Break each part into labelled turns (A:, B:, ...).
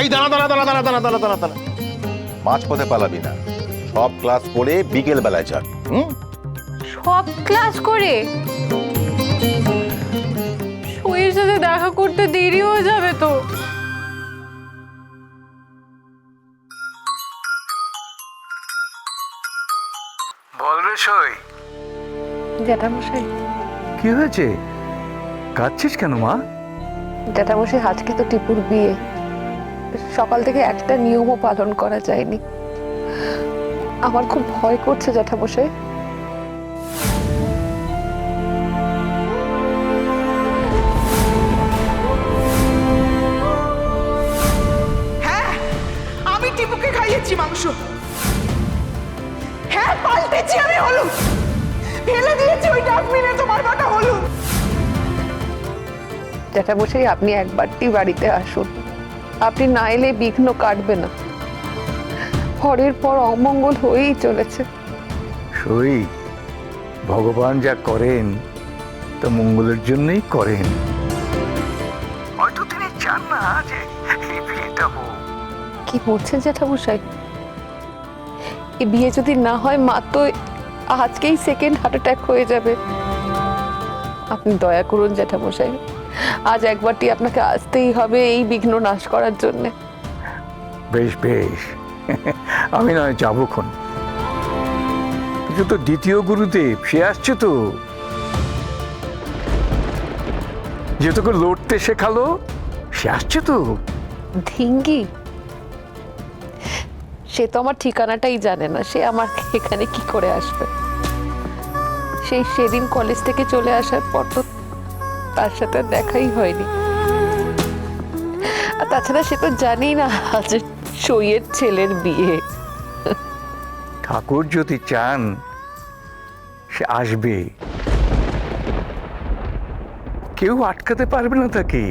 A: এই দাঁড়া দাঁড়া দাঁড়া দাঁড়া দাঁড়া দাঁড়া দাঁড়া দাঁড়া, মাঝপথে পালাবি না, সব ক্লাস করে বিকেল বেলায় চল।
B: সব ক্লাস করে সইয়ের সাথে দেখা করতে দেরি হয়ে যাবে তো।
C: বল রে সই,
D: জ্যাঠামশাই,
C: কি হয়েছে? কাঁদছিস কেন মা?
D: জ্যাঠামশাই আজকে তো টিপুর বিয়ে, সকাল থেকে একটা নিয়মও পালন করা যায়নি। আমার খুব ভয় করছে জ্যাঠামশাই।
E: হ্যাঁ, আমি টিপুকে খাইয়েছি মাংস। হ্যাঁ, পাল্টেছি আমি হলুদ, ফেলে দিয়েছি ওই ডাস্টবিনে তোমার বাটা হলুদ।
D: জ্যাঠামশাই, আপনি একবারটি বাড়িতে আসুন, আপনি না এলে বিঘ্ন কাটবে না। পরের পর অমঙ্গল হয়েই চলেছে।
C: সই, ভগবান যা করেন তা মঙ্গলের জন্যই করেন। হয়তো তিনি চান না যে এই বিয়েটা হোক।
D: কি বলছেন জ্যাঠামশাই? এই বিয়ে যদি না হয় মা তো আজকেই সেকেন্ড হার্ট অ্যাটাক হয়ে যাবে। আপনি দয়া করুন জ্যাঠামশাই, আজ একবারটি আপনাকে আসতেই হবে এই বিঘ্ন নাশ করার জন্য।
C: বেশ বেশ, আমি নয় যাবো খন, কিন্তু তো দ্বিতীয় গুরুদেব সে আসছে তো, যে তোকে লড়তে শেখালো সে আসছে তো।
D: ধিঙ্গি, সে তো আমার ঠিকানাটাই জানে না, সে আমার এখানে কি করে আসবে? সেদিন কলেজ থেকে চলে আসার পর তো তার সাথে দেখাই হয়নি। আর তাছাড়া সে তো জানি না আজ সইয়ের ছেলের বিয়ে।
C: ঠাকুর যদি চান সে আসবে, কেউ আটকাতে পারবে না তাকে।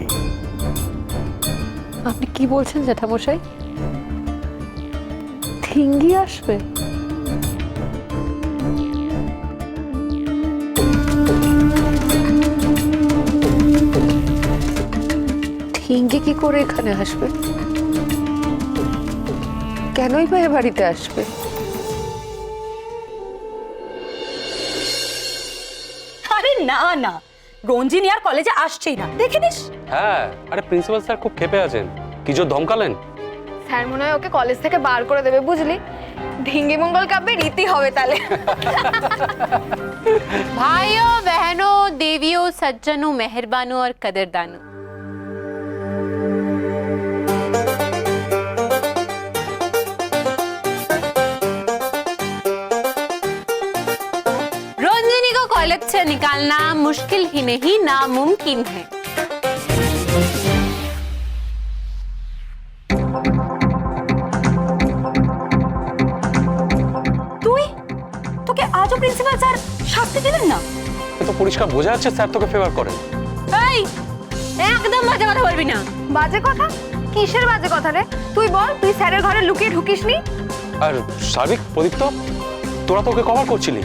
D: আপনি কি বলছেন জ্যাঠামশাই? ধিঙ্গি আসবে? ধিঙ্গি কি করে এখানে আসবে? কেনই বা এ বাড়িতে আসবে?
F: আরে না না, রঞ্জিনী আর কলেজে আসছেই না, দেখে নিস।
G: হ্যাঁ, আরে প্রিন্সিপাল স্যার খুব ক্ষেপে আছেন, কি জোর ধমকালেন।
B: স্যার মনে হয় ওকে কলেজ থেকে বার করে দেবে, বুঝলি? ঢিঙ্গি মঙ্গল কাব্যে রীতি হবে তাহলে।
H: भाइयों बहनों देवियों सज्जनों मेहरबानों और कदरदानों, रंजनी को कॉलेज से निकालना मुश्किल ही नहीं नामुमकिन है।
F: তুই, তোকে আজও প্রিন্সিপাল স্যার শাস্তি দিলেন না?
G: এ তো পরিষ্কার বোঝা যাচ্ছে স্যার তোকে ফেভার করেন।
H: এই, একদম বাজে কথা বলবি না।
B: বাজে কথা? কিসের বাজে কথা রে? তুই বল, তুই স্যারের ঘরে লুকিয়ে ঢুকিসনি?
G: আর সার্বিক প্রদীপ্ত, তোরা তো ওকে কভার করছিলি,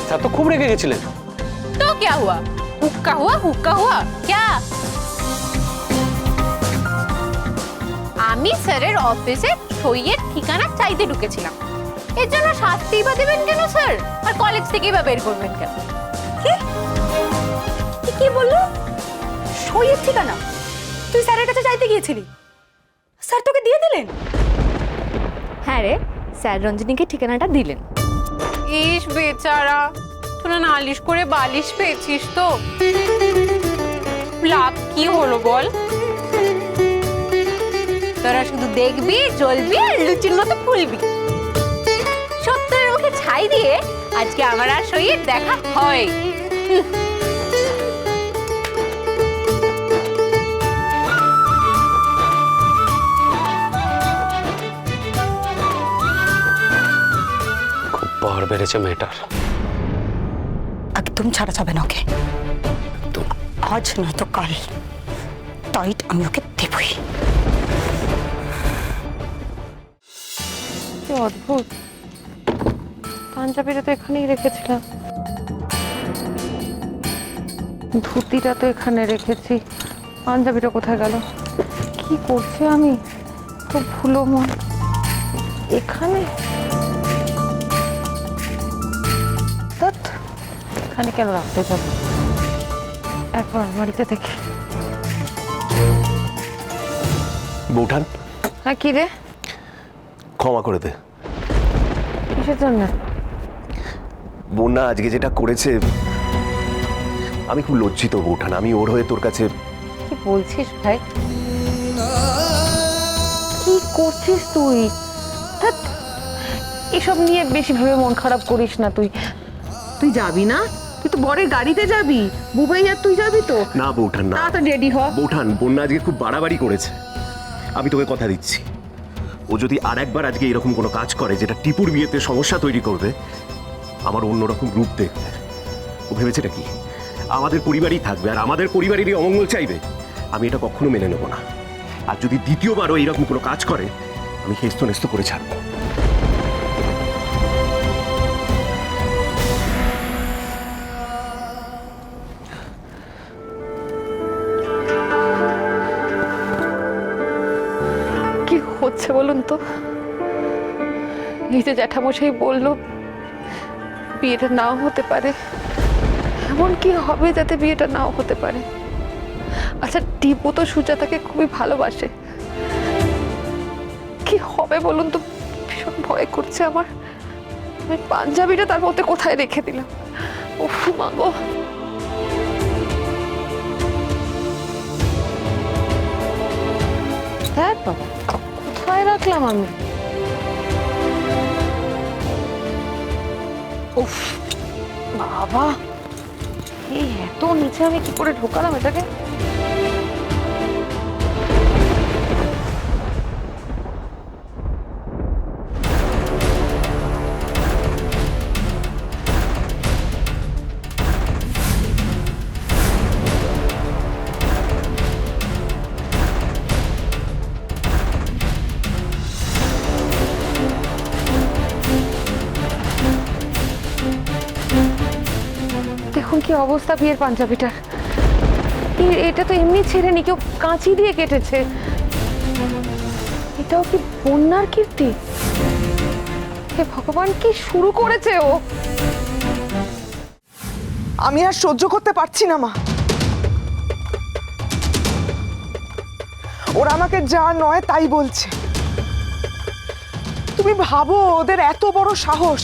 G: স্যার তো খুব রেগে গেছিলেন।
H: तो क्या हुआ? हुक्का हुआ क्या? আমি স্যারের অফিসে সইয়ের ঠিকানা চাইতে ঢুকেছিলাম, এর জন্য শাস্তি বা দেবেন কেন স্যার? আর কলেজ থেকেই বা বের করবেন কেন?
F: কি বললো? সইয়ের ঠিকানা তুই স্যারের কাছে চাইতে গিয়েছিলি, স্যার তোকে দিয়ে দিলেন?
B: হ্যাঁ রে, স্যার রঞ্জিনীকে ঠিকানাটা দিলেন।
H: ইস বেচারা, তোরা নালিশ করে বালিশ পেয়েছিস তো, লাভ কি হলো বল? তোরা শুধু দেখবি, জ্বলবি আর লুচির মতো ফুলবি। সত্যের মুখে ছাই দিয়ে আজকে আমার আর সইয়ের দেখা হয়।
G: খুব পাওয়ার বেড়েছে মেয়েটার।
F: একদম ছাড়া যাবে না ওকে, আজ নয়তো কাল টাইট আমি ওকে দেবই।
D: কি অদ্ভুত, পাঞ্জাবিটা তো এখানেই রেখেছিলাম, ধুতিটা তো এখানে রেখেছি, পাঞ্জাবিটা কোথায় গেল? কি করছি আমি? ভুলো মন এখানে, ধ্যাৎ, এখানে কেন রাখতে যাবো? একবার আলমারিতে দেখি।
G: বৌঠান,
D: হ্যাঁ কি রে?
G: ক্ষমা করে দে।
D: কিসের জন্য?
G: বন্যা আজকে যেটা করেছে, আমি খুব লজ্জিত বৌঠান। আমি ওর হয়ে তোর কাছে।
D: কি বলছিস ভাই? কি করছিস তুই? ধ্যাৎ, এসব নিয়ে বেশি ভেবে মন খারাপ করিস না। তুই তুই যাবি না? তুই তো বরের গাড়িতে যাবি, বুবাই আর তুই যাবি তো?
G: না বৌঠান না।
D: তাড়াতাড়ি রেডি হ।
G: বৌঠান, বন্যা আজকে খুব বাড়াবাড়ি করেছে। আমি তোকে কথা দিচ্ছি, ও যদি আর একবার আজকে এরকম কোনো কাজ করে যেটা টিপুর বিয়েতে সমস্যা তৈরি করবে, আমার অন্যরকম রূপ দেখবে। ও ভেবেছেটা কি আমাদের পরিবারই থাকবে আর আমাদের পরিবারেরই অমঙ্গল চাইবে? আমি এটা কখনো মেনে নেব না। আর যদি দ্বিতীয়বারও এইরকম কোনো কাজ করে, আমি হেস্ত নেস্ত করে ছাড়বো।
D: কি হচ্ছে বলুন তো? এই যে জ্যাঠামশাই বললো বিয়েটা নাও হতে পারে, এমন কি হবে যাতে বিয়েটা নাও হতে পারে? আচ্ছা, টিপু তো সুজাতাকে খুবই ভালোবাসে। কি হবে বলুন তো? ভীষণ ভয় করছে আমার। আমি পাঞ্জাবিটা তার মধ্যে কোথায় রেখে দিলাম? উফ মা গো! হ্যাঁ বাবা, কোথায় রাখলাম আমি? উফ বাবা, এই এত নিচে আমি কি করে ঢোকালাম এটাকে? দেখুন কি অবস্থা বিয়ের পাঞ্জাবিটার। এটা তো এমনি ছেড়েনি, কেউ কাঁচি দিয়ে কেটেছে। এটাও কি বন্যার কীর্তি? হে ভগবান, কি শুরু করেছে ও?
E: আমি আর সহ্য করতে পারছি না মা। ওরা আমাকে যা নয় তাই বলছে। তুমি ভাবো, ওদের এত বড় সাহস!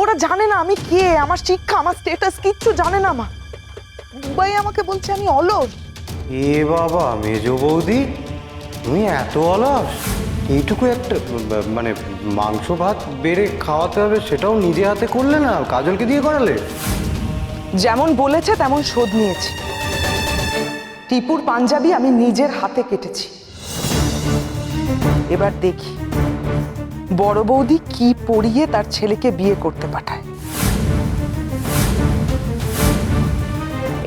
E: ওরা জানে না আমি কে, আমার শিক্ষা, আমার স্ট্যাটাস কিচ্ছু জানে না মা। দুবাই আমাকে বলছে আমি অলস।
I: এ বাবা, মেজ বৌদি, তুমি এত অলস? এইটুকু একটা মানে মাংস ভাত বেড়ে খাওয়াতে হবে, সেটাও নিজে হাতে করলে না, কাজলকে দিয়ে করালে?
E: যেমন বলেছে তেমন শোধ নিয়েছি। টিপুর পাঞ্জাবি আমি নিজের হাতে কেটেছি। এবার দেখি বড় বৌদি কি পরিয়ে তার ছেলেকে বিয়ে করতে পাঠায়।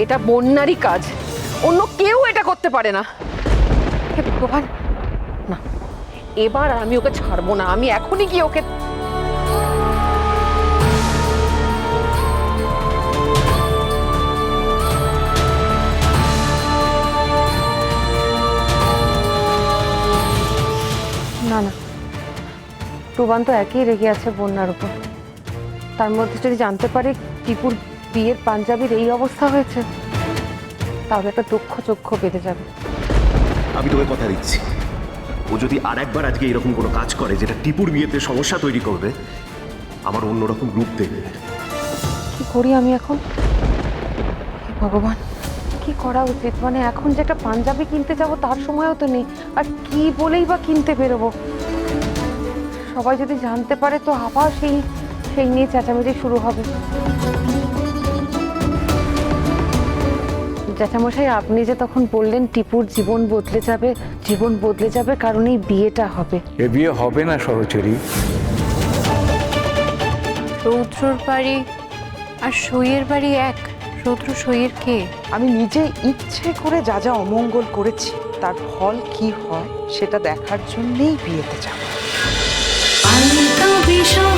D: এটা বন্যারই কাজ, অন্য কেউ এটা করতে পারে না। হে ভগবান, না, এবার আমি ওকে ছাড়বো না। আমি এখনই কি ওকে... না না, প্রবান তো একই রেগে আছে বন্যার উপর। তার মধ্যে যদি জানতে পারে টিপুর বিয়ের পাঞ্জাবির এই অবস্থা হয়েছে, তাহলে একটা দুঃখ চক্ষু বেঁধে যাবে।
G: আমি তোকে কথা দিচ্ছি, ও যদি আর একবার আজকে এরকম কোনো কাজ করে যেটা টিপুর বিয়েতে সমস্যা তৈরি করবে, আমার অন্যরকম রূপ দেখবে।
D: কি করি আমি এখন? হে ভগবান, কি করা উচিত? মানে এখন যে একটা পাঞ্জাবি কিনতে যাব তার সময়ও তো নেই, আর কি বলেই বা কিনতে বেরোবো? সবাই যদি জানতে পারে তো আবার সেই নিয়ে চেঁচামেচি শুরু হবে। জ্যাঠামশাই, আপনি যে তখন বললেন টিপুর জীবন বদলে যাবে কারণ এই বিয়েটা হবে।
C: এ বিয়ে হবে না সহচরী।
H: রৌদ্রর বাড়ি আর সইয়ের বাড়ি এক? রৌদ্র সইয়ের কে?
E: আমি নিজে ইচ্ছে করে যা যা অমঙ্গল করেছি তার ফল কি হয় সেটা দেখার জন্যই বিয়েতে যাব।
J: বিষয়